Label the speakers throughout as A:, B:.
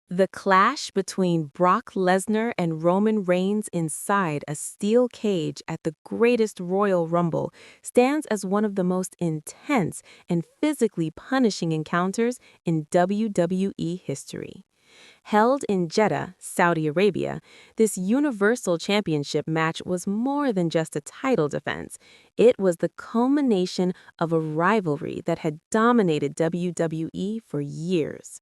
A: The clash between Brock Lesnar and Roman Reigns inside a steel cage at the greatest Royal Rumble stands as one of the most intense and physically punishing encounters in WWE history. Held in Jeddah, Saudi Arabia, this Universal Championship match was more than just a title defense. It was the culmination of a rivalry that had dominated WWE for years.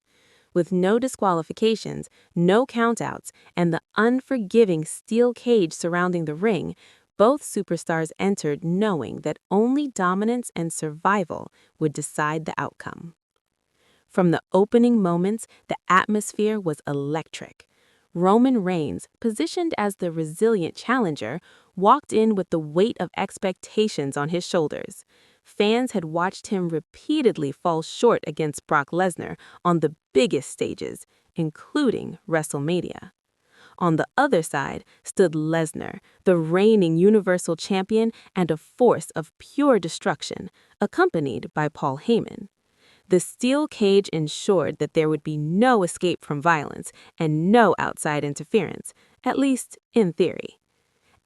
A: With no disqualifications, no countouts, and the unforgiving steel cage surrounding the ring, both superstars entered knowing that only dominance and survival would decide the outcome. From the opening moments, the atmosphere was electric. Roman Reigns, positioned as the resilient challenger, walked in with the weight of expectations on his shoulders. Fans had watched him repeatedly fall short against Brock Lesnar on the biggest stages, including WrestleMania. On the other side stood Lesnar, the reigning Universal Champion and a force of pure destruction, accompanied by Paul Heyman. The steel cage ensured that there would be no escape from violence and no outside interference, at least in theory.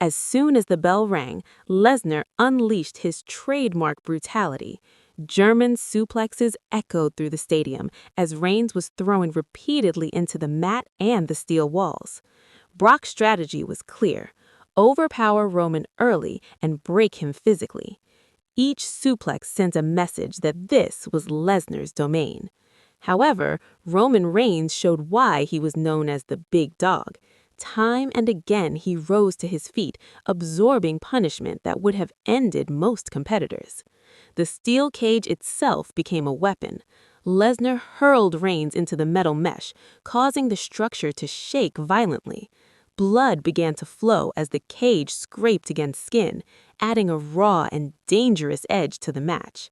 A: As soon as the bell rang, Lesnar unleashed his trademark brutality. German suplexes echoed through the stadium as Reigns was thrown repeatedly into the mat and the steel walls. Brock's strategy was clear: overpower Roman early and break him physically. Each suplex sent a message that this was Lesnar's domain. However, Roman Reigns showed why he was known as the big dog. Time and again he rose to his feet, absorbing punishment that would have ended most competitors. The steel cage itself became a weapon. Lesnar hurled Reigns into the metal mesh, causing the structure to shake violently. Blood began to flow as the cage scraped against skin, adding a raw and dangerous edge to the match.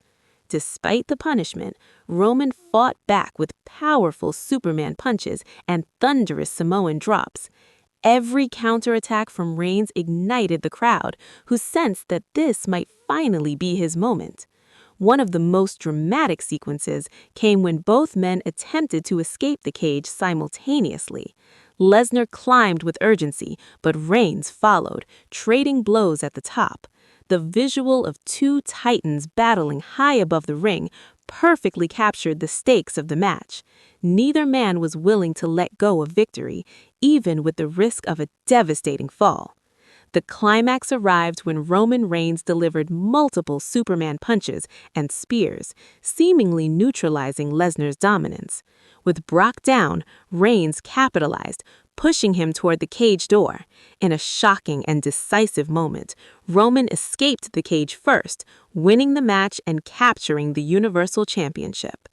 A: Despite the punishment, Roman fought back with powerful Superman punches and thunderous Samoan drops. Every counterattack from Reigns ignited the crowd, who sensed that this might finally be his moment. One of the most dramatic sequences came when both men attempted to escape the cage simultaneously. Lesnar climbed with urgency, but Reigns followed, trading blows at the top. The visual of two titans battling high above the ring perfectly captured the stakes of the match. Neither man was willing to let go of victory, even with the risk of a devastating fall. The climax arrived when Roman Reigns delivered multiple Superman punches and spears, seemingly neutralizing Lesnar's dominance. With Brock down, Reigns capitalized, pushing him toward the cage door. In a shocking and decisive moment, Roman escaped the cage first, winning the match and capturing the Universal Championship.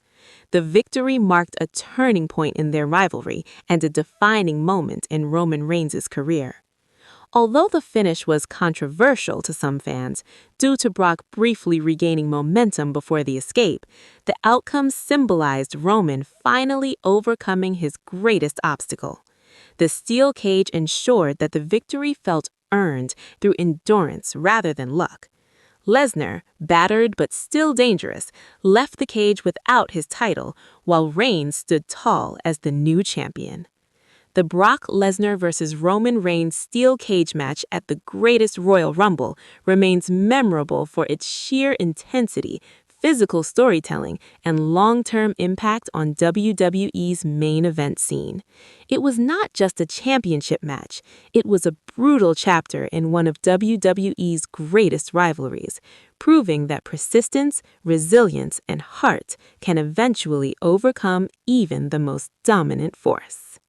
A: The victory marked a turning point in their rivalry and a defining moment in Roman Reigns' career. Although the finish was controversial to some fans, due to Brock briefly regaining momentum before the escape, the outcome symbolized Roman finally overcoming his greatest obstacle. The steel cage ensured that the victory felt earned through endurance rather than luck. Lesnar, battered but still dangerous, left the cage without his title, while Reigns stood tall as the new champion. The Brock Lesnar vs. Roman Reigns steel cage match at the greatest Royal Rumble remains memorable for its sheer intensity, physical storytelling, and long-term impact on WWE's main event scene. It was not just a championship match, it was a brutal chapter in one of WWE's greatest rivalries, proving that persistence, resilience, and heart can eventually overcome even the most dominant force.